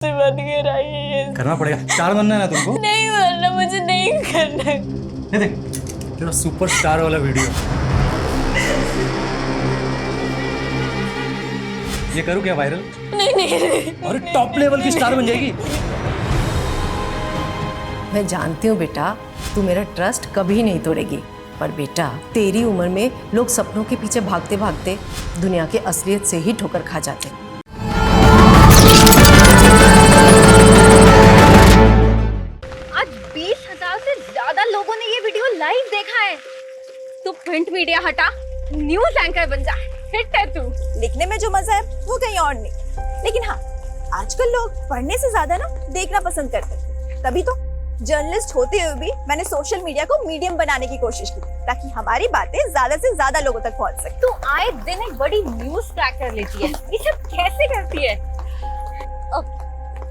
से बन के रही। करना पड़ेगा, स्टार बनना है ना तुमको? नहीं बनना, मुझे नहीं करना। ये देख तेरा सुपरस्टार वाला वीडियो। ये करूँ क्या वायरल? नहीं नहीं, नहीं। अरे टॉप लेवल की स्टार बन जाएगी। मैं जानती हूँ बेटा, तू मेरा ट्रस्ट कभी नहीं तोड़ेगी, पर बेटा तेरी उम्र में लोग सपनों के पीछे भागते भागते दुनिया के असलियत से ही ठोकर खा जाते हैं। आज 20,000 से ज्यादा लोगों ने ये वीडियो लाइव देखा है। तू प्रिंट मीडिया हटा, न्यूज एंकर बन जा, हिट है तू। लिखने में जो मजा है वो कहीं और नहीं, लेकिन हाँ आजकल लोग पढ़ने से ज्यादा ना देखना पसंद करते हैं। तभी तो जर्नलिस्ट होते हुए भी मैंने सोशल मीडिया को मीडियम बनाने की कोशिश की, ताकि हमारी बातें ज्यादा से ज्यादा लोगों तक पहुंच सके। तू आए दिन एक बड़ी न्यूज क्रैक कर लेती है, ये सब कैसे करती है?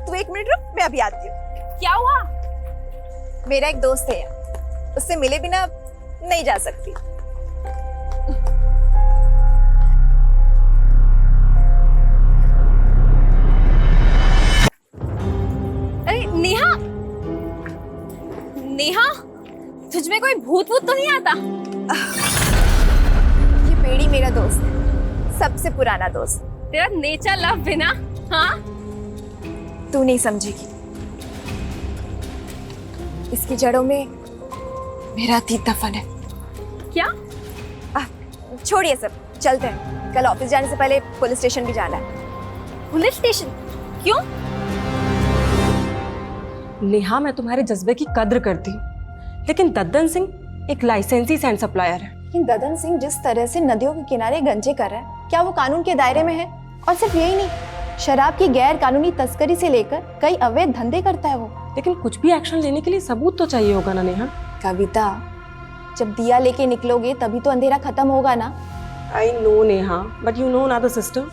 तू एक मिनट रुक, मैं अभी आती हूँ। क्या हुआ? मेरा एक दोस्त है यहाँ, उससे मिले बिना नहीं जा सकती। अरे नेहा, नेहा, तुझ में कोई भूत वूत तो नहीं आता? ये पेड़ी मेरा दोस्त है, सबसे पुराना दोस्त। तेरा नेचर लव बिना, हाँ? तू नहीं समझेगी, इसकी जड़ों में मेरा अतीत दफन है। क्या? छोड़िए सब, चलते हैं। कल ऑफिस जाने से पहले पुलिस स्टेशन भी जाना है। Police station? क्यों? नेहा, मैं तुम्हारे जज्बे की कद्र करती हूँ, लेकिन दद्दन सिंह एक लाइसेंसी सैंड सप्लायर है। लेकिन ददन सिंह जिस तरह से नदियों के किनारे गंजे कर रहा है, क्या वो कानून के दायरे में है? और सिर्फ यही नहीं, शराब की गैर कानूनी तस्करी से लेकर कई अवैध धंधे करता है वो। लेकिन कुछ भी एक्शन लेने के लिए सबूत तो चाहिए होगा ना नेहा? कविता, जब दिया लेके निकलोगे तभी तो अंधेरा खत्म होगा ना। I know Neha, but you know ना द सिस्टम।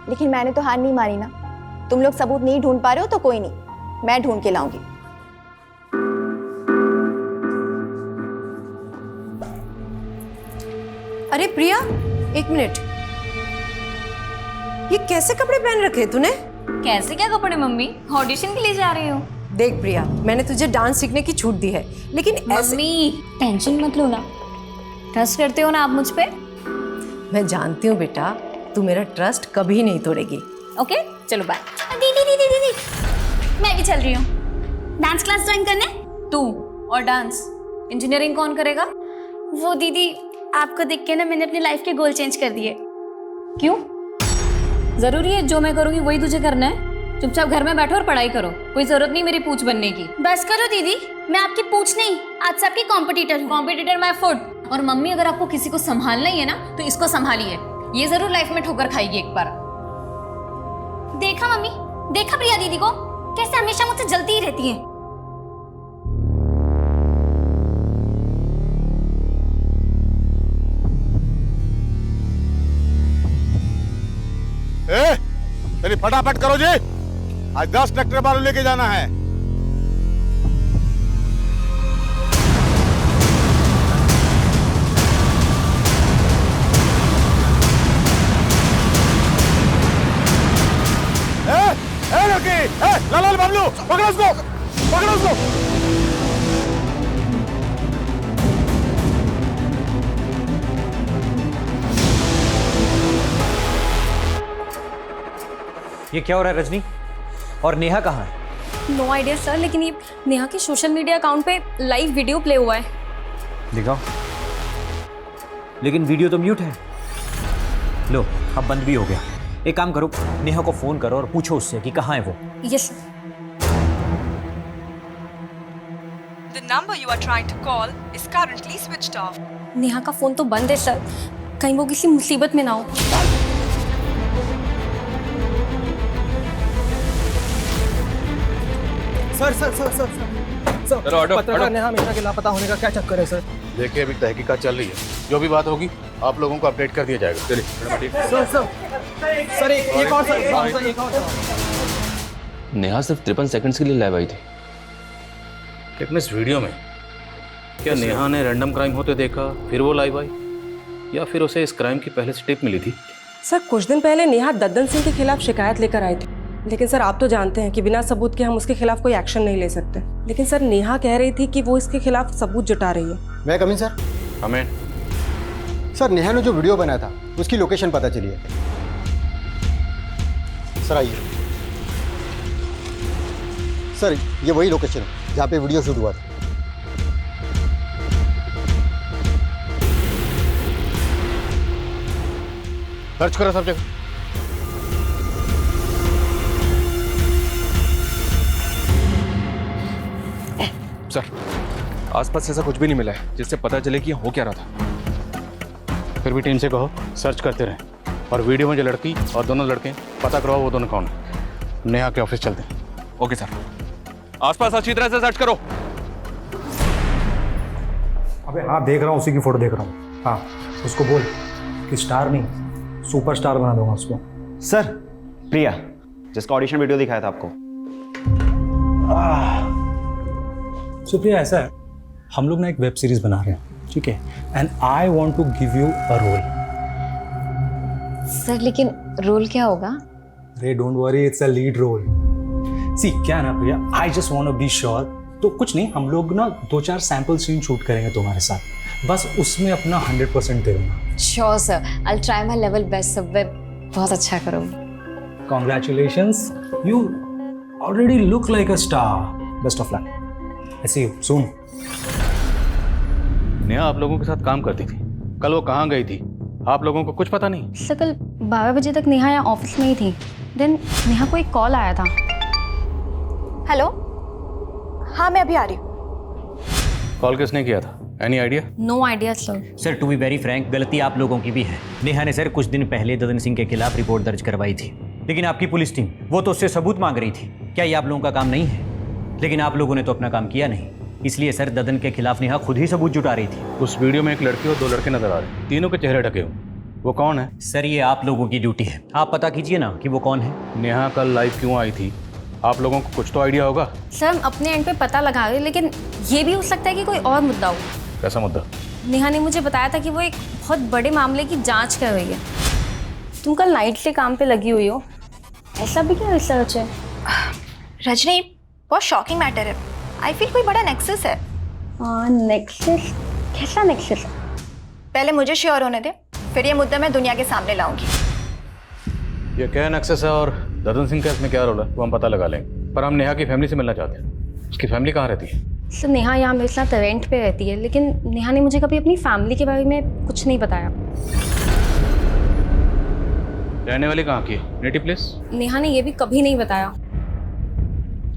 लेकिन मैंने तो हार नहीं मानी ना। तुम लोग सबूत नहीं ढूंढ पा रहे हो तो कोई नहीं, मैं ढूंढ के लाऊंगी। अरे प्रिया, एक मिनट, ये कैसे कपड़े पहन रखे तूने? कैसे क्या कपड़े मम्मी? ऑडिशन के लिए जा रही हूँ। देख प्रिया, मैंने तुझे डांस सीखने की छूट दी है, लेकिन ऐसे मम्मी टेंशन मत लो ना, ट्रस्ट करते हो ना आप मुझ पे? मैं जानती हूँ बेटा, तू मेरा ट्रस्ट कभी नहीं तोड़ेगी। ओके चलो बाय। दीदी दीदी दीदी, मैं भी चल रही हूँ डांस क्लास ज्वाइन करने। तू और डांस, इंजीनियरिंग कौन करेगा? वो दीदी, आपको देख के ना मैंने अपनी लाइफ के गोल चेंज कर दिए। क्यों? जरूरी है जो मैं करूँगी वही तुझे करना है? चुपचाप घर में बैठो और पढ़ाई करो, कोई जरूरत नहीं मेरी पूछ बनने की। बस करो दीदी, मैं आपकी पूछ नहीं, आज से आपकी कॉम्पिटिटर हूँ। Competitor my foot. और मम्मी, अगर आपको किसी को संभालना ही है ना तो इसको संभालिए, ये जरूर लाइफ में ठोकर खाएगी एक बार। देखा मम्मी, देखा प्रिया दीदी को कैसे हमेशा मुझसे जलती ही रहती है। चलिए फटाफट करो जी, आज 10 ट्रैक्टर बालू लेके जाना है। लाल बाबलू, पकड़ो उसको, पकड़ो उसको। ये क्या हो रहा है रजनी? और नेहा कहाँ है? नो आइडिया सर, लेकिन ये नेहा के सोशल मीडिया अकाउंट पे लाइव वीडियो प्ले हुआ है। दिखाओ। लेकिन वीडियो तो म्यूट है। लो, अब बंद भी हो गया। एक काम करो, नेहा को फोन करो और पूछो उससे कि कहाँ है वो। Yes sir. The number you are trying to call is currently switched off. Neha का फोन तो बंद है सर, कहीं वो किसी मुसीबत में ना हो। सर, पत्रकार नेहा मेहरा के लापता होने का क्या चक्कर है सर? देखिए अभी तहकीकात चल रही है, जो भी बात होगी आप लोगों को अपडेट कर दिया जाएगा। चलिए सर एक और सर। नेहा सिर्फ 53 सेकंड्स के लिए लाइव आई थी। लेकिन इस वीडियो में क्या नेहा ने रैंडम क्राइम होते देखा फिर वो लाइव आई, या फिर उसे इस क्राइम की पहले से टिप मिली थी? सर, कुछ दिन पहले नेहा दद्दन सिंह के खिलाफ शिकायत लेकर आई थी। लेकिन सर आप तो जानते हैं कि बिना सबूत के हम उसके खिलाफ कोई एक्शन नहीं ले सकते। लेकिन सर नेहा कह रही थी कि वो इसके खिलाफ सबूत जुटा रही है। मैं कमिंग सर? हमें सर नेहा ने जो वीडियो बनाया था उसकी लोकेशन पता चली है। सर आइए। सर ये वही लोकेशन है जहाँ पे वीडियो शूट हुआ था। सर्च करो सब जगह। सर आसपास ऐसा कुछ भी नहीं मिला है जिससे पता चले कि हो क्या रहा था। फिर भी टीम से कहो सर्च करते रहें, और वीडियो में जो लड़की और दोनों लड़के पता करवाओ वो दोनों कौन है। नेहा के ऑफिस चलते हैं। ओके सर, आसपास अच्छी तरह से सर्च करो। अबे हाँ देख रहा हूँ, उसी की फोटो देख रहा हूँ। हाँ उसको बोल कि स्टार नहीं सुपरस्टार बना दूंगा उसको। सर प्रिया जिसका ऑडिशन वीडियो दिखाया था आपको। सुप्रिया ऐसा है, हम लोग ना एक वेब सीरीज बना रहे हैं, ठीक है, and I want to give you a role. Sir लेकिन रोल क्या होगा? अरे don't worry, it's a lead role. See क्या है ना Priya, I just want to be sure. तो कुछ नहीं, हम लोग ना 2-4 सैंपल सीन शूट करेंगे तुम्हारे साथ, बस उसमें अपना 100% दे दूंगा। Sure sir, I will try my level best sir, मैं बहुत अच्छा करूँगी। Congratulations, you already look like a star. Best of luck. I see you soon. Neha आप लोगों के साथ काम करती थी, कल वो कहाँ गई थी आप लोगों को कुछ पता नहीं? सर कल 12 बजे तक नेहा यहाँ ऑफिस में ही थी। देन नेहा को एक कॉल आया था। हेलो, हाँ मैं अभी आ रही हूँ। कॉल किसने किया था? Any idea? No idea sir. Sir to be very frank, गलती आप लोगों की भी है। नेहा ने सर कुछ दिन पहले ददन सिंह के खिलाफ रिपोर्ट दर्ज करवाई थी, लेकिन आपकी पुलिस टीम वो तो उससे सबूत मांग रही थी। क्या ये आप लोगों का काम नहीं है? लेकिन आप लोगों ने तो अपना काम किया नहीं, इसलिए सर ददन के खिलाफ नेहा खुद ही सबूत जुटा रही थी। उस वीडियो में एक लड़की और 2 लड़के नजर आ रहे, तीनों के चेहरे ढके हुए। वो कौन है? सर ये आप लोगों की ड्यूटी है, आप पता कीजिए ना कि वो कौन है। नेहा कल लाइव क्यों आई थी? आप लोगों को कुछ तो आइडिया होगा। सर हम अपने एंड पे पता लगा रहे, लेकिन ये भी हो सकता है कि कोई और मुद्दा हो। कैसा मुद्दा? नेहा ने मुझे बताया था कि वो एक बहुत बड़े मामले की जांच कर रही है। तुम कल नाइट से काम पे लगी हुई हो, ऐसा भी क्या रिसर्च है? रजनी बहुत शॉकिंग मैटर है। आई फील कोई बड़ा नेक्सस है। नेक्सस? कैसा नेक्सस? पहले मुझे श्योर होने दे, फिर ये मुद्दा मैं दुनिया के सामने लाऊंगी। ये क्या नेक्सस है और ददन सिंह का इसमें क्या रोल है वो हम पता लगा लेंगे, पर हम नेहा की फैमिली से मिलना चाहते हैं। उसकी फैमिली कहाँ रहती है? सर नेहा यहाँ मेरे साथ रेंट पे रहती है, लेकिन नेहा ने मुझे कभी अपनी फैमिली के बारे में कुछ नहीं बताया। रहने वाली कहाँ की है? Native place? नेहा ने ये भी कभी नहीं बताया।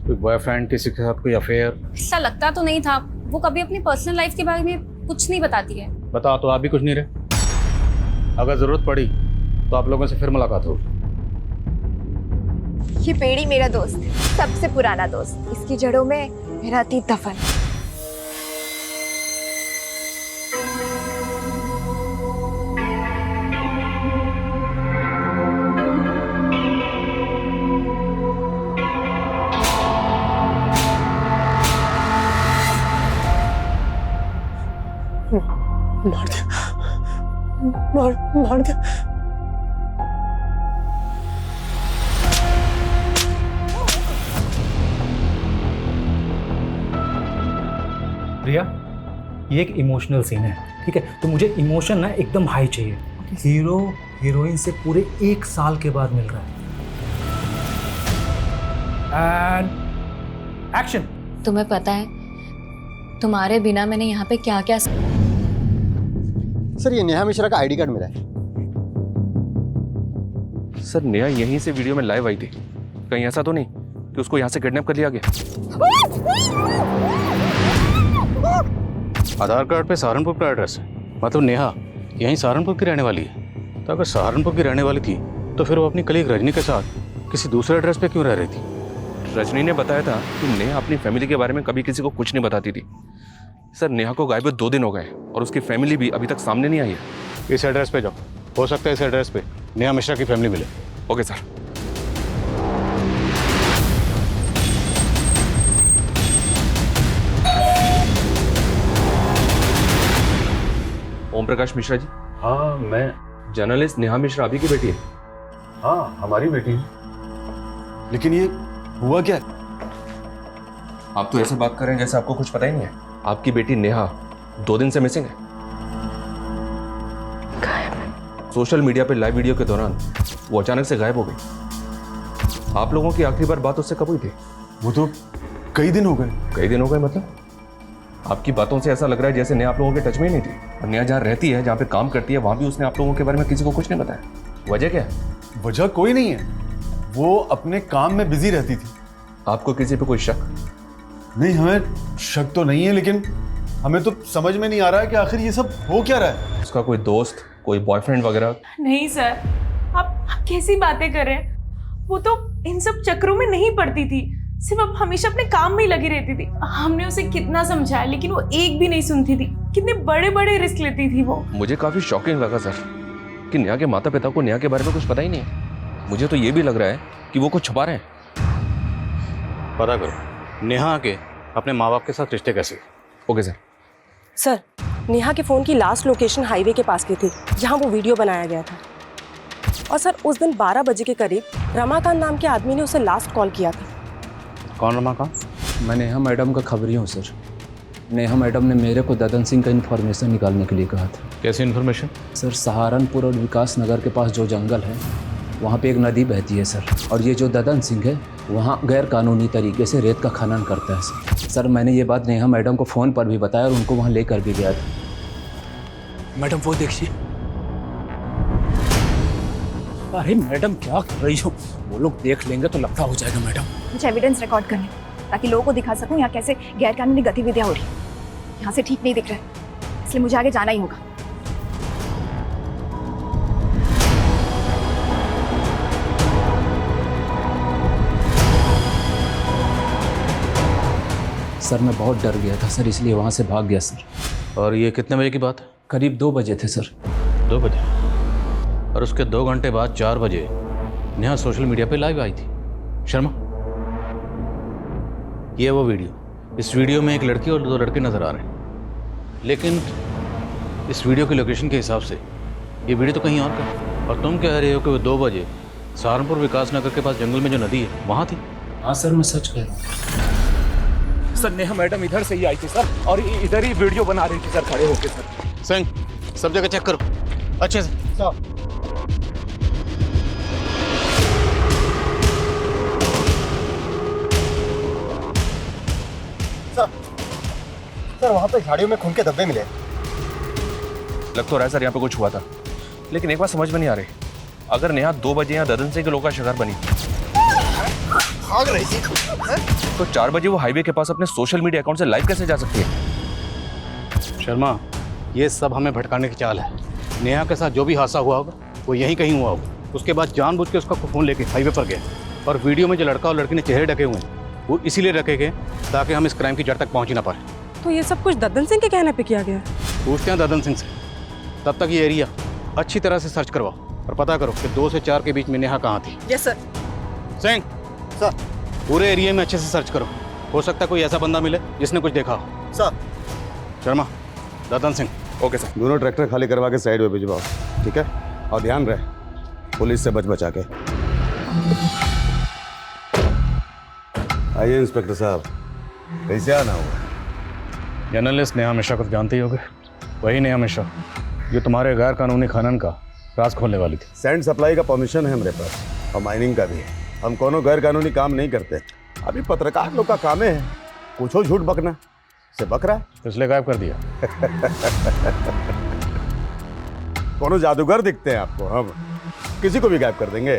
कोई बॉयफ्रेंड, किसी के साथ कोई अफेयर? ऐसा लगता तो नहीं था। वो कभी अपनी पर्सनल लाइफ के बारे में कुछ नहीं बताती है। बताओ तो आप भी कुछ नहीं रहे। अगर जरूरत पड़ी तो आप लोगों से फिर मुलाकात होगी। ये पेड़ी मेरा दोस्त है, सबसे पुराना दोस्त। इसकी जड़ों में मेरा अतीत दफन। मार दिया, मार दिया। प्रिया ये एक इमोशनल सीन है, ठीक है, तो मुझे इमोशन ना एकदम हाई चाहिए। हीरो हीरोइन से पूरे 1 साल के बाद मिल रहा है। And action. तुम्हें पता है तुम्हारे बिना मैंने यहाँ पे क्या क्या। सर ये नेहा मिश्रा का आईडी कार्ड मिला है। सर नेहा यहीं से वीडियो में लाइव आई थी, कहीं ऐसा तो नहीं कि उसको यहाँ से किडनैप कर लिया गया? आधार कार्ड पे सहारनपुर का एड्रेस है, मतलब नेहा यहीं सहारनपुर की रहने वाली है। तो अगर सहारनपुर की रहने वाली थी तो फिर वो अपनी कलीग रजनी के साथ किसी दूसरे एड्रेस पे क्यों रह रही थी? रजनी ने बताया था कि नेहा अपनी फैमिली के बारे में कभी किसी को कुछ नहीं बताती थी। सर नेहा को गायब 2 दिन हो गए और उसकी फैमिली भी अभी तक सामने नहीं आई है। इस एड्रेस पे जाओ, हो सकता है इस एड्रेस पे नेहा मिश्रा की फैमिली मिले। Okay sir. ओम प्रकाश मिश्रा जी। हाँ मैं जर्नलिस्ट नेहा मिश्रा अभी की बेटी है। हाँ हमारी बेटी है। लेकिन ये हुआ क्या? आप तो ऐसे बात कर रहे हैं जैसे आपको कुछ पता ही नहीं है। आपकी बेटी नेहा 2 दिन से मिसिंग है। सोशल मीडिया पे लाइव वीडियो के दौरान वो अचानक से गायब हो गई। आप लोगों की आखिरी बार बात उससे कब हुई थी? वो तो कई दिन हो गए। कई दिन हो गए मतलब? आपकी बातों से ऐसा लग रहा है जैसे नेहा आप लोगों के टच में ही नहीं थी। और नेहा जहाँ रहती है, जहाँ पे काम करती है, वहाँ भी उसने आप लोगों के बारे में किसी को कुछ नहीं बताया। वजह क्या है? वजह कोई नहीं है, वो अपने काम में बिजी रहती थी। आपको किसी पे कोई शक? नहीं, हमें शक तो नहीं है, लेकिन हमें तो समझ में नहीं आ रहा है कि आखिर ये सब हो क्या रहा है। उसका कोई दोस्त, कोई बॉयफ्रेंड वगैरह? नहीं सर, आप कैसी बातें कर रहे हैं? वो तो इन सब चक्रों में नहीं पड़ती थी, सिर्फ अब हमेशा अपने काम में ही लगी रहती थी। हमने उसे कितना समझाया लेकिन वो एक भी नहीं सुनती थी। कितने बड़े बड़े रिस्क लेती थी वो। मुझे काफी शॉकिंग लगा सर कि नेहा के माता पिता को नेहा के बारे में कुछ पता ही नहीं है। मुझे तो ये भी लग रहा है कि वो कुछ छुपा रहे हैं। पता करो नेहा के अपने माँ बाप के साथ रिश्ते कैसे? Okay sir. सर, नेहा के फ़ोन की लास्ट लोकेशन हाईवे के पास की थी जहां वो वीडियो बनाया गया था। और सर, उस दिन 12 बजे के करीब रमाकांत नाम के आदमी ने उसे लास्ट कॉल किया था। कौन रमाकांत? मैं नेहा मैडम का खबरी हूँ सर। नेहा मैडम ने मेरे को ददन सिंह का इन्फॉर्मेशन निकालने के लिए कहा था। कैसी इन्फॉर्मेशन? सर, सहारनपुर और विकास नगर के पास जो जंगल है वहाँ पे एक नदी बहती है सर, और ये जो ददन सिंह है वहाँ गैर कानूनी तरीके से रेत का खनन करता है सर। सर, मैंने ये बात नेहा मैडम को फ़ोन पर भी बताया और उनको वहाँ लेकर भी गया था। मैडम वो देखिए। अरे मैडम क्या कर रही हो? वो लोग देख लेंगे तो लफड़ा हो जाएगा मैडम। कुछ एविडेंस रिकॉर्ड करने ताकि लोगों को दिखा सकूं यहाँ कैसे गैरकानूनी गतिविधियां हो रही हैं। यहाँ से ठीक नहीं दिख रहा है, इसलिए मुझे आगे जाना ही होगा। सर, मैं बहुत डर गया था सर, इसलिए वहाँ से भाग गया सर। और ये कितने बजे की बात है? करीब 2 बजे थे सर। 2 बजे? और उसके 2 घंटे बाद 4 बजे नेहा सोशल मीडिया पे लाइव आई थी। शर्मा, ये वो वीडियो। इस वीडियो में एक लड़की और 2 लड़के नजर आ रहे हैं, लेकिन इस वीडियो की लोकेशन के हिसाब से ये वीडियो तो कहीं और का है। और तुम कह रहे हो कि वो 2 बजे सहारनपुर विकास नगर के पास जंगल में जो नदी है वहाँ थी। हाँ सर, मैं सच कह रहा हूँ सर। नेहा मैडम इधर से ही आई थी सर, और इधर ही वीडियो बना रही थी सर, खड़े होके सर। सिंह, सब जगह चेक करो अच्छे से। सर, वहाँ पे झाड़ियों में खून के धब्बे मिले। लग तो रहा है सर यहाँ पे कुछ हुआ था, लेकिन एक बात समझ में नहीं आ रही। अगर नेहा 2 बजे यहाँ ददन सिंह के लोग का शिकार बनी भाग रही थी, तो 4 बजे वो हाईवे के पास अपने सोशल मीडिया अकाउंट से लाइव कैसे जा सकती है? शर्मा, ये सब हमें भटकाने की चाल है। नेहा के साथ जो भी हादसा हुआ होगा वो यहीं कहीं हुआ होगा। उसके बाद जानबूझ के उसका फ़ोन लेके हाईवे पर गए, और वीडियो में जो लड़का और लड़की ने चेहरे ढके हुए हैं वो इसीलिए रखे गए ताकि हम इस क्राइम की जड़ तक पहुँच ही ना पाए। तो ये सब कुछ ददन सिंह के कहने पे किया गया है? पूछते हैं ददन सिंह से। तब तक ये एरिया अच्छी तरह से सर्च करवाओ और पता करो कि 2 से 4 के बीच में नेहा कहाँ थी। Yes sir. सिंह, सर, पूरे एरिया में अच्छे से सर्च करो। हो सकता है कोई ऐसा बंदा मिले जिसने कुछ देखा हो। Sir. Sharma, Dadan Singh. Okay sir. दोनों ट्रैक्टर खाली करवा के साइड में भिजवाओ, ठीक है? और ध्यान रहे पुलिस से बच बचा के। आइए इंस्पेक्टर साहब, कैसे आना हुआ? जर्नलिस्ट नेहा मिश्रा को जानते ही होगे, वही नेहा मिश्रा जो तुम्हारे गैर कानूनी खनन का राज खोलने वाली थी। सैंड सप्लाई का परमिशन है हमारे पास, और माइनिंग का भी है। हम कोनो गैर कानूनी काम नहीं करते। अभी पत्रकार लोग का काम है कुछ झूठ बकना, से बक रहा है तो इसलिए गायब कर दिया। कोनो जादूगर दिखते हैं आपको? हम किसी को भी गायब कर देंगे।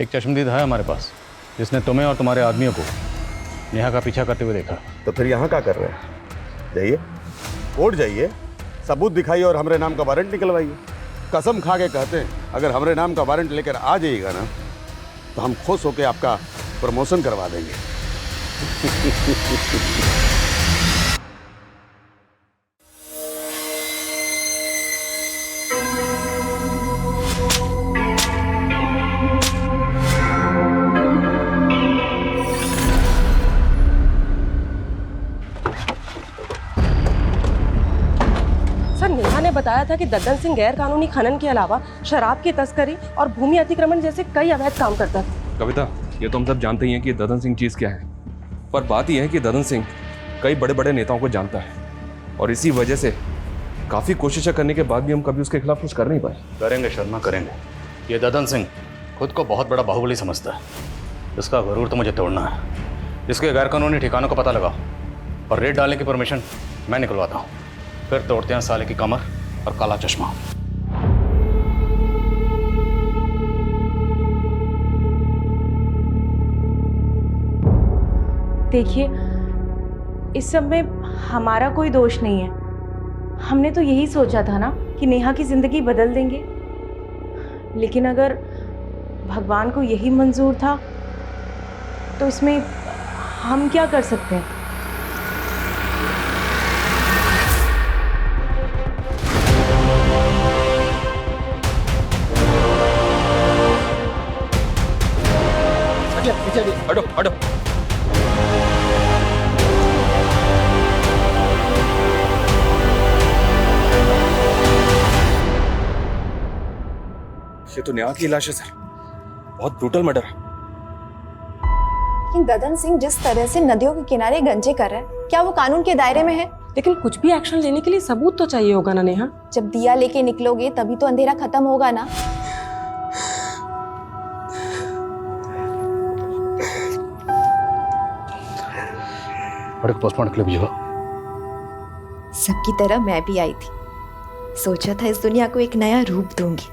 एक चश्मदीद है हमारे पास जिसने तुम्हें और तुम्हारे आदमियों को नेहा का पीछा करते हुए देखा। तो फिर यहाँ क्या कर रहे हैं? जाइए कोर्ट जाइए, सबूत दिखाइए और हमारे नाम का वारंट निकलवाइए। कसम खा के कहते हैं, अगर हमारे नाम का वारंट लेकर आ जाइएगा ना तो हम खुश होकर आपका प्रमोशन करवा देंगे। सर, नेहा ने बताया था कि ददन सिंह गैर कानूनी खनन के अलावा शराब की तस्करी और भूमि अतिक्रमण जैसे कई अवैध काम करता था। कविता, ये तो हम सब जानते ही हैं कि ददन सिंह चीज़ क्या है, पर बात यह है कि ददन सिंह कई बड़े बड़े नेताओं को जानता है और इसी वजह से काफ़ी कोशिशें करने के बाद भी हम कभी उसके खिलाफ कुछ कर नहीं पाए। करेंगे शर्मा, करेंगे। ये ददन सिंह खुद को बहुत बड़ा बाहुबली समझता है। इसका गरूर तो मुझे तोड़ना है। इसके गैरकानूनी ठिकानों का पता लगाओ और रेड डालने की परमिशन मैं निकलवाता हूँ। फिर तोड़ते हैं साले की कमर और काला चश्मा। देखिए, इस सब में हमारा कोई दोष नहीं है। हमने तो यही सोचा था ना कि नेहा की जिंदगी बदल देंगे, लेकिन अगर भगवान को यही मंजूर था तो इसमें हम क्या कर सकते हैं। हटो हटो। ये तो नेहा की लाश है सर, बहुत ब्रूटल मर्डर है। लेकिन ददन सिंह जिस तरह से नदियों के किनारे गंजे कर रहा है, क्या वो कानून के दायरे में है? लेकिन कुछ भी एक्शन लेने के लिए सबूत तो चाहिए होगा ना नेहा। जब दिया लेके निकलोगे तभी तो अंधेरा खत्म होगा ना। बड़े पोस्टमार्टम के लिए भेजो। सबकी तरह मैं भी आई थी, सोचा था इस दुनिया को एक नया रूप दूंगी,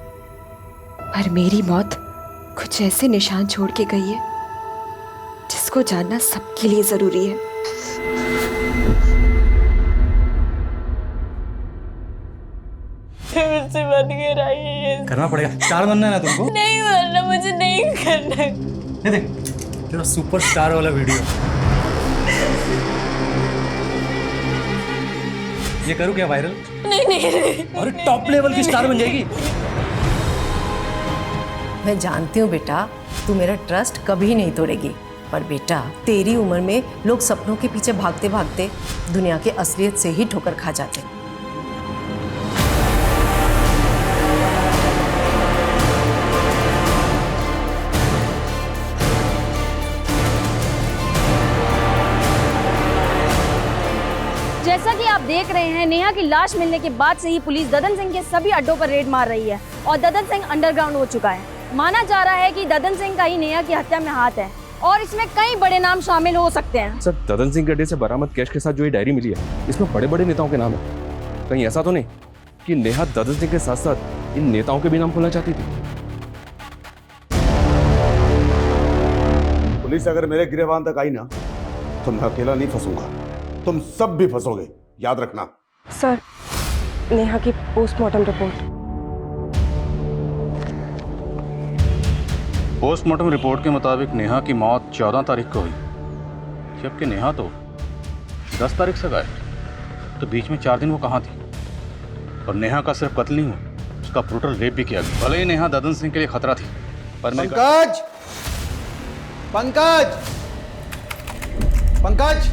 पर मेरी मौत कुछ ऐसे निशान छोड़ के गई है जिसको जानना सबके लिए जरूरी है। मुझसे बन के रही करना पड़ेगा। स्टार बनना है ना तुमको? नहीं बनना, मुझे नहीं करना। ये देख तेरा सुपरस्टार वाला वीडियो। ये करूँ क्या वायरल? नहीं नहीं नहीं। और टॉप लेवल की स्टार बन जाएगी। मैं जानती हूँ बेटा, तू मेरा ट्रस्ट कभी नहीं तोड़ेगी, पर बेटा तेरी उम्र में लोग सपनों के पीछे भागते भागते दुनिया के असलियत से ही ठोकर खा जाते। जैसा कि आप देख रहे हैं, नेहा की लाश मिलने के बाद से ही पुलिस ददन सिंह के सभी अड्डों पर रेड मार रही है और ददन सिंह अंडरग्राउंड हो चुका है। माना जा रहा है कि ददन सिंह का ही नेहा की हत्या में हाथ है और इसमें कई बड़े नाम शामिल हो सकते हैं। सर, ददन सिंह के अड्डे से बरामद कैश के साथ जो ये डायरी मिली है, इसमें बड़े बड़े नेताओं के नाम है। कहीं ऐसा तो नहीं कि नेहा ददन सिंह के साथ साथ इन नेताओं के भी नाम खोलना चाहती थी? पुलिस अगर मेरे गिरबान तक आई ना तो मैं अकेला नहीं फंसूंगा, तुम सब भी फंसोगे, याद रखना। सर, नेहा की पोस्टमार्टम रिपोर्ट। पोस्टमार्टम रिपोर्ट के मुताबिक नेहा की मौत 14 तारीख को हुई, जबकि नेहा तो 10 तारीख से गायब। तो बीच में 4 दिन वो कहाँ थी? और नेहा का सिर्फ कत्ल नहीं हुआ, उसका ब्रूटल रेप भी किया गया। भले ही नेहा ददन सिंह के लिए खतरा थी, पर पंकज, पंकज, पंकज,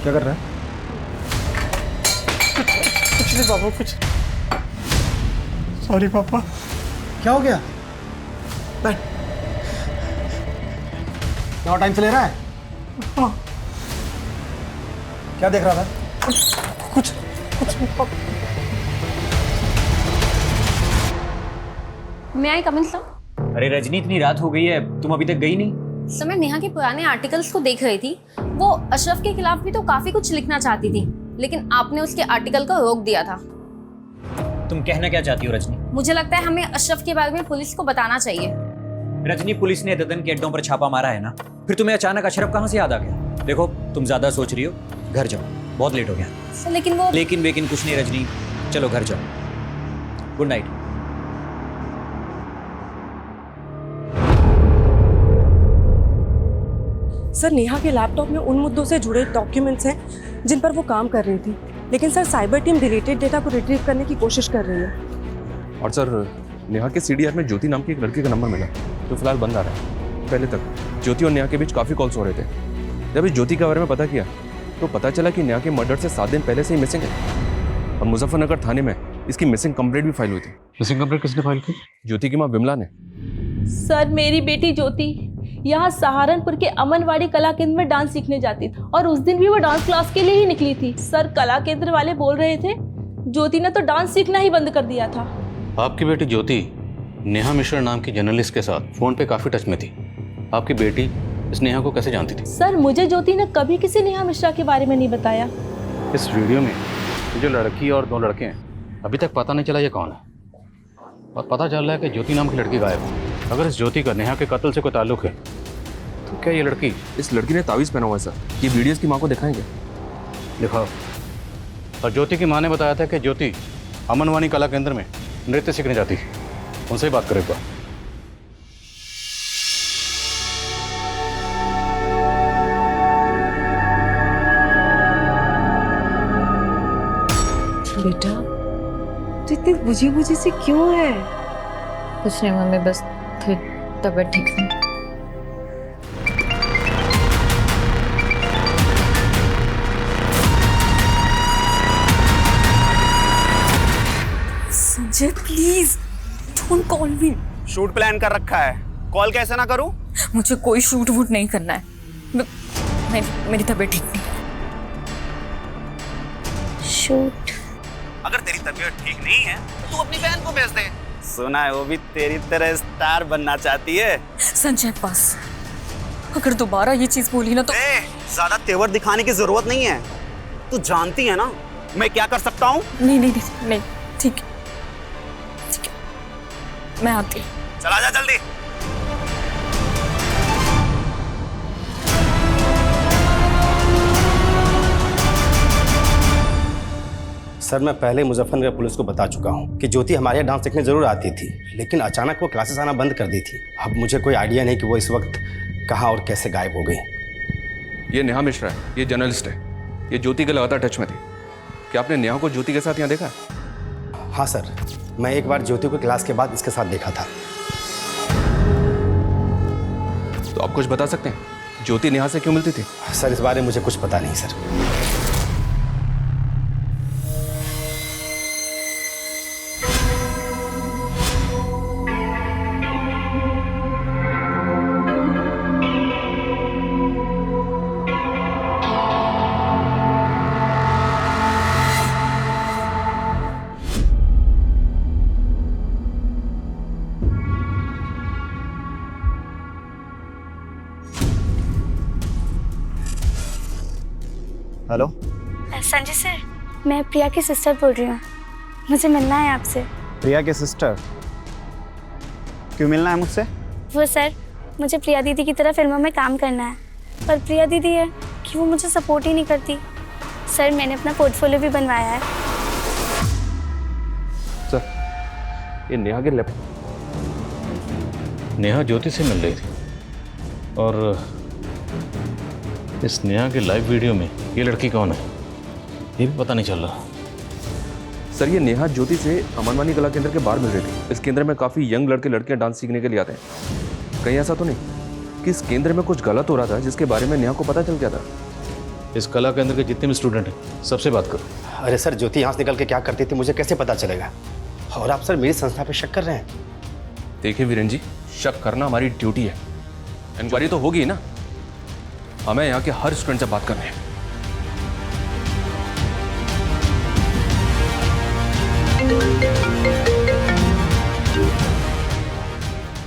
क्या कर रहा है? कुछ नहीं पापा, कुछ। सॉरी पापा। क्या हो गया? बैठ। क्या टाइम से ले रहा है? क्या देख रहा था? कुछ नहीं पापा। मैं आई कमिंग सर? अरे रजनी, इतनी रात हो गई है, तुम अभी तक गई नहीं? सर, मैं नेहा के पुराने आर्टिकल्स को देख रही थी। वो अशरफ के खिलाफ भी तो काफी कुछ लिखना चाहती थी, लेकिन आपने उसके आर्टिकल को रोक दिया था। तुम कहना क्या चाहती हो रजनी? मुझे लगता है हमें अशरफ के बारे में पुलिस को बताना चाहिए। रजनी, पुलिस ने ददन के अड्डों पर छापा मारा है ना, फिर तुम्हें अचानक अशरफ कहाँ से याद आ गया? देखो, तुम ज्यादा सोच रही हो, घर जाओ, बहुत लेट हो गया। सर, लेकिन वो लेकिन कुछ नहीं रजनी, चलो घर जाओ। Good night. सर, नेहा के लैपटॉप में उन मुद्दों से जुड़े डॉक्यूमेंट्स हैं जिन पर वो काम कर रही थी, लेकिन sir cyber team deleted data को रिट्रीव करने की कोशिश कर रही है। और सर, नेहा के सीडीआर में ज्योति नाम की एक लड़की का नंबर मिला, जो फिलहाल बंद आ रहा है। पहले तक ज्योति और नेहा के बीच काफ़ी कॉल्स हो रहे थे। जब इस ज्योति के बारे में पता किया तो पता चला कि नेहा के मर्डर से 7 दिन पहले से ही मिसिंग है और मुजफ्फरनगर थाने में इसकी मिसिंग कंप्लेंट भी फाइल हुई थी। मिसिंग कंप्लेंट किसने फाइल की? ज्योति की माँ विमला ने। सर मेरी बेटी ज्योति यहाँ सहारनपुर के अमनवाड़ी कला केंद्र में डांस सीखने जाती थी और उस दिन भी वो डांस क्लास के लिए ही निकली थी। सर कला केंद्र वाले बोल रहे थे ज्योति ने तो डांस सीखना ही बंद कर दिया था। आपकी बेटी ज्योति नेहा मिश्रा नाम की जर्नलिस्ट के साथ फोन पे काफी टच में थी। आपकी बेटी इस नेहा को कैसे जानती थी? सर मुझे ज्योति ने कभी किसी नेहा मिश्रा के बारे में नहीं बताया। इस वीडियो में जो लड़की और 2 लड़के हैं अभी तक पता नहीं चला ये कौन है और पता चल रहा है कि ज्योति नाम की लड़की गायब है। अगर इस ज्योति का नेहा के कत्ल से कोई ताल्लुक है तो क्या ये लड़की? इस लड़की ने तावीज़ पहना हुआ है सर। ये वीडियो इसकी माँ को दिखाएंगे। दिखाओ। और ज्योति की माँ ने बताया था कि ज्योति अमनवाणी कला केंद्र में नृत्य सीखने जाती है। उनसे ही बात करें एक बार। बेटा तू इतनी बुझी बुझी सी क्यों है? कुछ नहीं मम्मी, बस थोड़ी तबीयत ठीक नहीं। Sanjay please don't call me. Shoot plan कर रखा है, कॉल कैसे ना करूं? मुझे कोई शूट वूट नहीं करना है। मेरी तबीयत ठीक नहीं। शूट? अगर तेरी तबीयत ठीक नहीं है तो तू अपनी बहन को भेज दे। सुना है वो भी तेरी तरह स्टार बनना चाहती है। संजय बस, अगर दोबारा ये चीज बोली ना तो ज्यादा तेवर दिखाने की जरूरत नहीं है। तू जानती है ना मैं क्या कर सकता हूँ। नहीं नहीं नहीं, नहीं ठीक है, मैं आती हूँ। चला जा जल्दी। सर मैं पहले मुजफ्फरनगर पुलिस को बता चुका हूँ कि ज्योति हमारे यहाँ डांस सीखने जरूर आती थी, लेकिन अचानक वो क्लासेस आना बंद कर दी थी। अब मुझे कोई आइडिया नहीं कि वो इस वक्त कहाँ और कैसे गायब हो गई। ये नेहा मिश्रा है, ये जर्नलिस्ट है, ये ज्योति के लगातार टच में थी। क्या आपने नेहा को ज्योति के साथ यहाँ देखा? हाँ सर, मैं एक बार ज्योति को क्लास के बाद इसके साथ देखा था। तो आप कुछ बता सकते हैं ज्योति नेहा से क्यों मिलती थी? सर इस बारे में मुझे कुछ पता नहीं सर। हेलो संजय सर, मैं प्रिया की सिस्टर बोल रही हूँ। मुझे मिलना है आपसे। प्रिया के सिस्टर? क्यों मिलना है मुझसे? वो सर, मुझे प्रिया दीदी की तरह फिल्मों में काम करना है, पर प्रिया दीदी है कि वो मुझे सपोर्ट ही नहीं करती। सर मैंने अपना पोर्टफोलियो भी बनवाया है। सर ये नेहा के नेहा ज्योति से मिल रही थी और इस नेहा के लाइव वीडियो में ये लड़की कौन है ये भी पता नहीं चल रहा। सर ये नेहा ज्योति से अमनवाणी कला केंद्र के बाहर मिल रही थी। इस केंद्र में काफ़ी यंग लड़के लड़कियां डांस सीखने के लिए आते हैं। कहीं ऐसा तो नहीं कि इस केंद्र में कुछ गलत हो रहा था जिसके बारे में नेहा को पता चल गया था? इस कला केंद्र के जितने भी स्टूडेंट हैं सबसे बात करो। अरे सर ज्योति यहाँ से निकल के क्या करती थी मुझे कैसे पता चलेगा? और आप सर मेरी संस्था पे शक कर रहे हैं? देखिए वीरेन जी, शक करना हमारी ड्यूटी है। इंक्वायरी तो होगी ना, हमें यहाँ के हर स्टूडेंट से बात करनी है।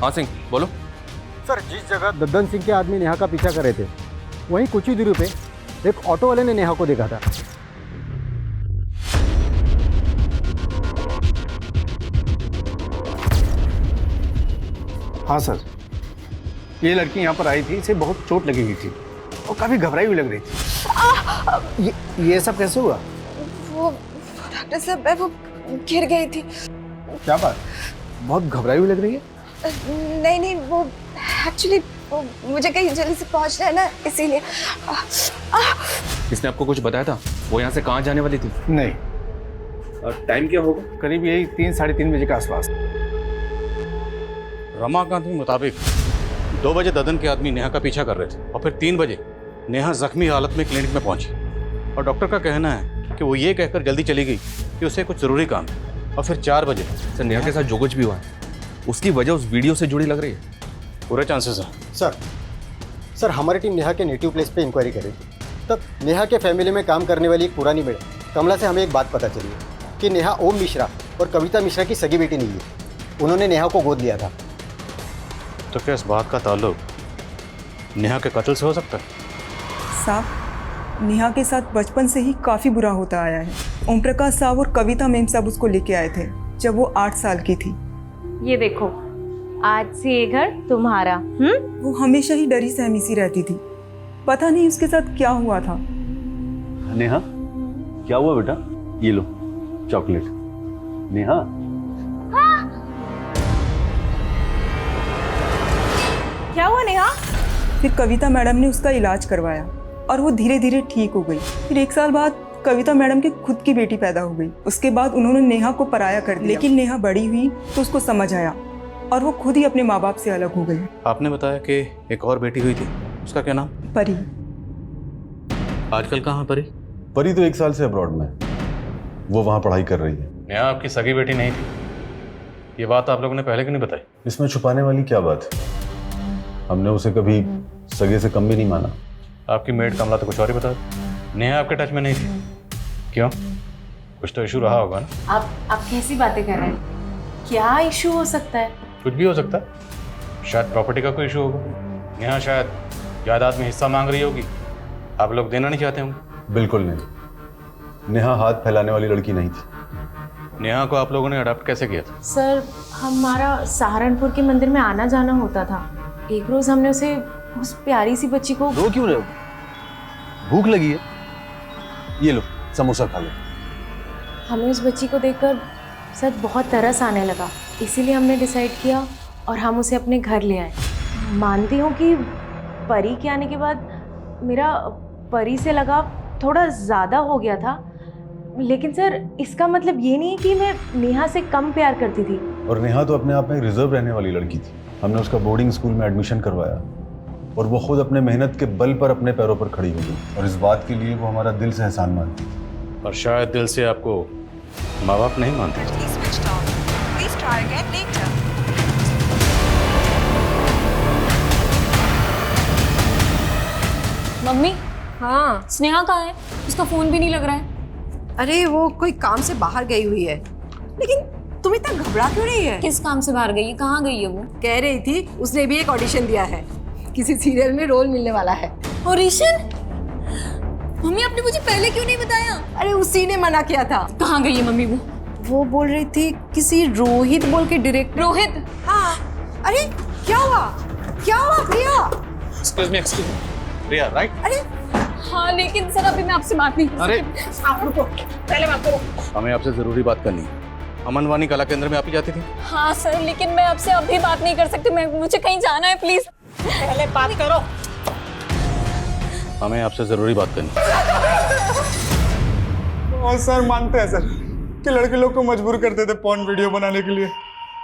हाँ सिंह बोलो। सर जिस जगह दद्दन सिंह के आदमी नेहा का पीछा कर रहे थे वहीं कुछ ही दूरी पे एक ऑटो वाले ने नेहा को देखा था। हाँ सर, ये लड़की यहाँ पर आई थी, इसे बहुत चोट लगी हुई थी और काफी घबराई हुई लग रही थी। ये सब कैसे हुआ? वो डॉक्टर साहब वो गिर गई थी। क्या बात, बहुत घबराई हुई लग रही है? नहीं नहीं, वो एक्चुअली मुझे कहीं जल्दी से पहुंचना है ना, इसीलिए। किसने आपको कुछ बताया था वो यहाँ से कहाँ जाने वाली थी? नहीं। और टाइम क्या होगा? करीब यही 3-3:30 बजे के आसपास। रमाकांत के मुताबिक 2 बजे ददन के आदमी नेहा का पीछा कर रहे थे और फिर 3 बजे नेहा जख्मी हालत में क्लिनिक में पहुंची और डॉक्टर का कहना है कि वो ये कहकर जल्दी चली गई कि उसे कुछ ज़रूरी काम है। और फिर 4 बजे सर नेहा के साथ जो कुछ भी हुआ है उसकी वजह उस वीडियो से जुड़ी लग रही है। पूरे चांसेस हैं। सर हमारी टीम नेहा के नेटिव प्लेस पे इंक्वायरी करेगी। तब नेहा के फैमिली में काम करने वाली एक पुरानी मेड कमला से हमें एक बात पता चली है कि नेहा ओम मिश्रा और कविता मिश्रा की सगी बेटी नहीं है। उन्होंने नेहा को गोद लिया था। तो क्या इस बात का ताल्लुक नेहा के कत्ल से हो सकता है? साहब, नेहा के साथ बचपन से ही काफ़ी बुरा होता आया है। ओम प्रकाश साहब और कविता मैम साहब उसको लेके आए थे जब वो 8 साल की थी। ये देखो, आज से ये घर तुम्हारा। वो हमेशा ही डरी सहमी सी रहती थी। पता नहीं उसके साथ क्या हुआ था। नेहा, क्या हुआ बेटा? ये लो चॉकलेट। नेहा, क्या हुआ नेहा? फिर कविता मैडम ने उसका इलाज करवाया और वो धीरे धीरे ठीक हो गई। फिर 1 साल बाद कविता मैडम की खुद की बेटी पैदा हो गई। उसके बाद उन्होंने नेहा को पराया कर दिया, लेकिन नेहा बड़ी हुई तो उसको समझ आया और वो खुद ही अपने माँ बाप से अलग हो गई। आपने बताया कि एक और बेटी हुई थी, उसका क्या नाम? परी। आजकल कहाँ परी? परी तो 1 साल से अब्रॉड में, वो वहाँ पढ़ाई कर रही है। नेहा आपकी सगी बेटी नहीं थी, ये बात आप लोगों ने पहले क्यों नहीं बताई? इसमें छुपाने वाली क्या बात है? हमने उसे कभी सगे से कम भी नहीं माना। आपकी मेड कमला तो कुछ और ही बता दी। नेहा आपके टच में नहीं थी, क्यों? कुछ तो इशू रहा होगा ना? आप कैसी बातें कर रहे हैं? क्या इशू हो सकता है? कुछ भी हो सकता है। शायद प्रॉपर्टी का कोई इशू होगा। नेहा शायद जायदाद में हिस्सा मांग रही होगी, आप लोग देना नहीं चाहते होंगे। बिल्कुल नहीं, नेहा हाथ फैलाने वाली लड़की नहीं थी। नेहा को आप लोगों ने अडॉप्ट कैसे किया था? सर, हमारा सहारनपुर के मंदिर में आना जाना होता था। एक रोज हमने उसे, उस प्यारी सी बच्ची को। रो क्यों रहे हो? भूख लगी है? ये लो समोसा खा लो। हमें उस बच्ची को देखकर सर बहुत तरस आने लगा, इसीलिए हमने डिसाइड किया और हम उसे अपने घर ले आए। मानती हूँ कि परी के आने के बाद मेरा परी से लगाव थोड़ा ज़्यादा हो गया था, लेकिन सर इसका मतलब ये नहीं कि मैं नेहा से कम प्यार करती थी। और नेहा तो अपने आप में रिजर्व रहने वाली लड़की थी। हमने उसका बोर्डिंग स्कूल में एडमिशन करवाया और वो खुद अपने मेहनत के बल पर अपने पैरों पर खड़ी हो गई, और इस बात के लिए वो हमारा दिल से एहसान मानती थी। और शायद दिल से आपको माँ बाप नहीं मानते। मम्मी, हाँ स्नेहा कहाँ है? उसका फोन भी नहीं लग रहा है। अरे वो कोई काम से बाहर गई हुई है। लेकिन तुम इतना घबरा क्यों रही है? किस काम से बाहर गई है? कहाँ गई है वो? कह रही थी उसने भी एक ऑडिशन दिया है, किसी सीरियल में रोल मिलने वाला है। ऑडिशन? मम्मी आपने मुझे पहले क्यों नहीं बताया? अरे उसी ने मना किया था। कहाँ गई है मम्मी वो? वो बोल रही थी किसी रोहित बोल के डायरेक्टर। रोहित? हाँ। अरे क्या हुआ? क्या हुआ प्रिया? एक्सक्यूज मी, प्रिया राइट? अरे हाँ, लेकिन सर अभी मैं आपसे बात नहीं कर अरे आप रुको, पहले बात करो। हमें आपसे जरूरी बात करनी है। अमन वानी कला केंद्र में आप ही जाती थी? हाँ सर, लेकिन मैं आपसे अभी बात नहीं कर सकती। मुझे कहीं जाना है, प्लीज पहले बात करो। हमें आपसे जरूरी बात करनी है। और सर मानते हैं सर कि लड़के लोग को मजबूर करते थे पॉर्न वीडियो बनाने के लिए,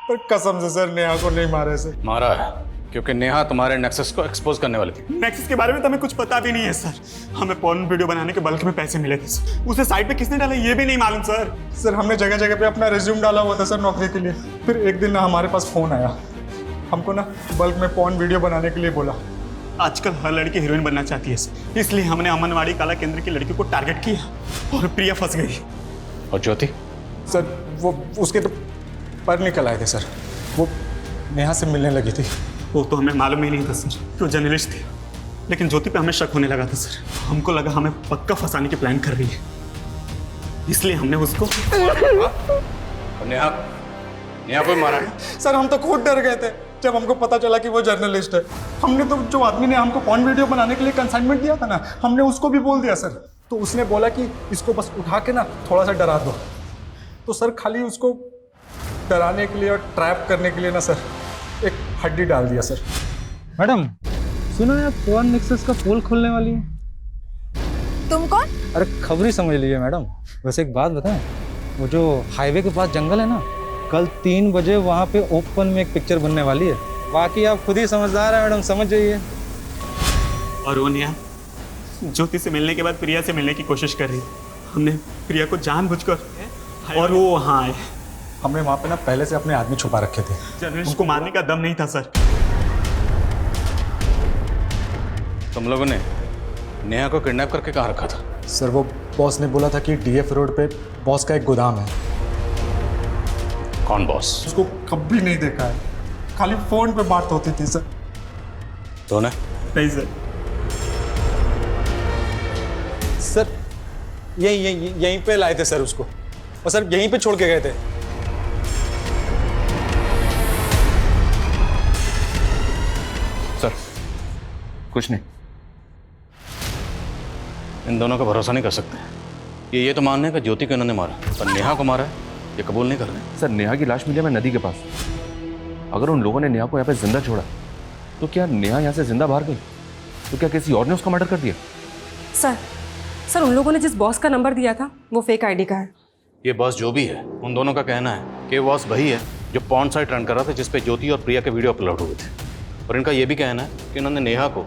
पर कसम से सर नेहा को नहीं मारे सर। मारा है क्योंकि नेहा तुम्हारे नेक्सस को एक्सपोज करने वाली थी। नेक्सस के बारे में तो हमें कुछ पता भी नहीं है सर। हमें पॉर्न वीडियो बनाने के बल्क में पैसे मिले थे सर। उसे साइट पे किसने डाला ये भी नहीं मालूम सर। सर हमने जगह जगह पे अपना रिज्यूम डाला हुआ था सर नौकरी के लिए। फिर एक दिन ना हमारे पास फोन आया, हमको ना बल्क में पॉर्न वीडियो बनाने के लिए बोला। आजकल हर लड़की हीरोइन बनना चाहती है सर, इसलिए हमने अमनवाड़ी कला केंद्र की लड़की को टारगेट किया और प्रिया फंस गई। और ज्योति? सर वो उसके तो पर निकल आए थे सर। वो नेहा से मिलने लगी थी। वो तो हमें मालूम ही नहीं था सर कि वो जर्नलिस्ट थी, लेकिन ज्योति पे हमें शक होने लगा था सर। हमको लगा हमें पक्का फंसाने की प्लान कर रही है, इसलिए हमने उसको। नेहा को मारा है? सर हम तो खुद डर गए थे जब हमको पता चला कि वो जर्नलिस्ट है। हमने तो जो आदमी ने हमको पॉर्न वीडियो बनाने के लिए कंसाइनमेंट दिया था ना, हमने उसको भी बोल दिया सर। तो उसने बोला कि इसको बस उठा के ना थोड़ा सा डरा दो। तो सर खाली उसको डराने के लिए और ट्रैप करने के लिए ना सर एक हड्डी डाल दिया सर। मैडम सुनो यार, पॉर्न नेक्सस का पोल खोलने वाली है। तुम कौन? अरे खबरी समझ लीजिए मैडम। वैसे एक बात बताएं, वो जो हाईवे के पास जंगल है ना, कल 3 बजे वहाँ पे ओपन में एक पिक्चर बनने वाली है। बाकी आप खुद ही समझदार है मैडम, समझ जाइए। और वो नेहा ज्योति से मिलने के बाद प्रिया से मिलने की कोशिश कर रही है। हमने प्रिया को जानबूझकर और वो वहाँ आए हमने वहाँ पे ना पहले से अपने आदमी छुपा रखे थे। जर्नलिस्ट को मारने का दम नहीं था सर। तुम लोगों ने नेहा को किडनैप करके कहाँ रखा था? सर वो बॉस ने बोला था कि डीएफ रोड पे बॉस का एक गोदाम है। कौन बॉस? उसको कभी नहीं देखा है, खाली फोन पे बात होती थी सर। तो ना? नहीं सर। सर यहीं पे लाए थे सर उसको, और सर यहीं पे छोड़ के गए थे। सर कुछ नहीं, इन दोनों का भरोसा नहीं कर सकते। ये तो मानने का ज्योति को इन्होंने मारा, पर नेहा को मारा है ये कबूल नहीं कर रहे। सर नेहा की लाश मिली है नदी के पास। अगर उन लोगों ने नेहा को यहाँ पे जिंदा छोड़ा तो क्या नेहा यहाँ से जिंदा बाहर गई? तो क्या किसी और ने उसका मर्डर कर दिया? सर उन लोगों ने जिस बॉस का नंबर दिया था वो फेक आईडी का है। ये बॉस जो भी है, उन दोनों का कहना है कि बॉस वही है जो पॉर्न साइट रन कर रहा था जिस पे ज्योति और प्रिया के वीडियो अपलोड हुए थे। और इनका ये भी कहना है कि उन्होंने नेहा को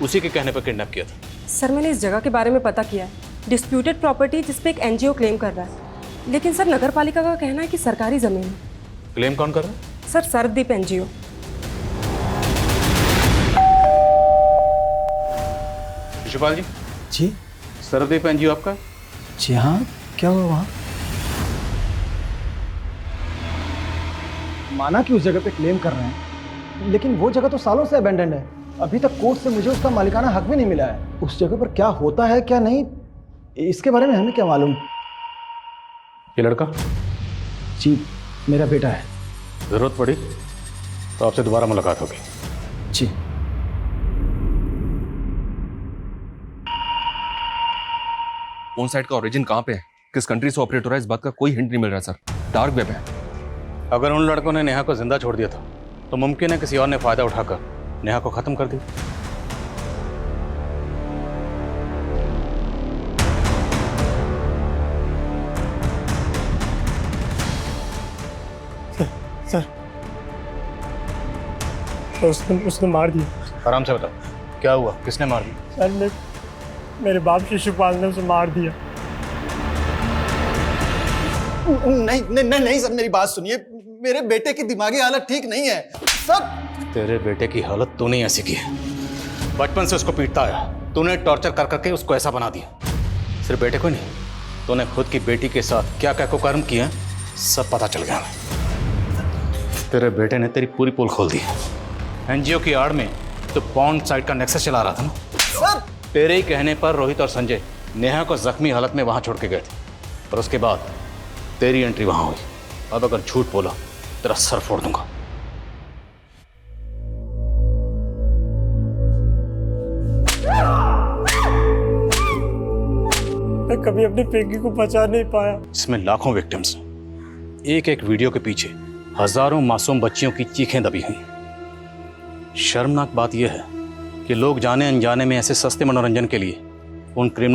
उसी के कहने पर किडनैप किया था। सर मैंने इस जगह के बारे में पता किया है, डिस्प्यूटेड प्रॉपर्टी जिस पे एक एनजीओ क्लेम कर रहा है, लेकिन सर नगर पालिका का कहना है कि सरकारी जमीन है। क्लेम कौन कर रहा है? Sir Sarvdeep NGO. शिशुपाल जी। जी। सर्वदीप एनजीओ आपका? जी हाँ, क्या हुआ वहाँ? माना कि उस जगह पे क्लेम कर रहे हैं, लेकिन वो जगह तो सालों से अबेंडेंड है। अभी तक कोर्ट से मुझे उसका मालिकाना हक भी नहीं मिला है। उस जगह पर क्या होता है क्या नहीं, इसके बारे में हमें क्या मालूम। ये लड़का? जी मेरा बेटा है। जरूरत पड़ी तो आपसे दोबारा मुलाकात होगी। जी। फोन साइट का ओरिजिन कहाँ पे है, किस कंट्री से ऑपरेट हो रहा है, इस बात का कोई हिंट नहीं मिल रहा सर। डार्क वेब है। अगर उन लड़कों ने नेहा को जिंदा छोड़ दिया था तो मुमकिन है किसी और ने फायदा उठाकर नेहा को खत्म कर दिया। सर उसने मार दिया। आराम से बताओ क्या हुआ, किसने मार दिया? सर मेरे बाप शिशुपाल ने उसे मार दिया। नहीं नहीं नहीं नहीं सर, मेरी बात सुनिए, मेरे बेटे की दिमागी हालत ठीक नहीं है सर। तेरे बेटे की हालत तूने ऐसी की है, बचपन से उसको पीटता आया, तूने टॉर्चर कर करके उसको ऐसा बना दिया। सिर्फ बेटे को नहीं, तूने खुद की बेटी के साथ क्या क्या कुकर्म किया सब पता चल गया हमें। तेरे बेटे ने तेरी पूरी पोल खोल दी। एनजीओ की आड़ में तो पॉर्न साइट का नेक्सस चला रहा था ना सर। तेरे ही कहने पर रोहित और संजय नेहा को जख्मी हालत में वहां छोड़ के गए थे, और उसके बाद तेरी एंट्री वहां हुई। अब अगर झूठ बोला तेरा सर फोड़ दूंगा। मैं कभी अपनी पिंकी को बचा नहीं पाया। इसमें लाखों विक्टिम्स, एक एक वीडियो के पीछे हजारों मासूम बच्चियों की चीखें दबी हुई। शर्मनाक बात यह है कि लोग जाने अनजाने में ऐसे सस्ते मनोरंजन के लिए उन क्रिमिनल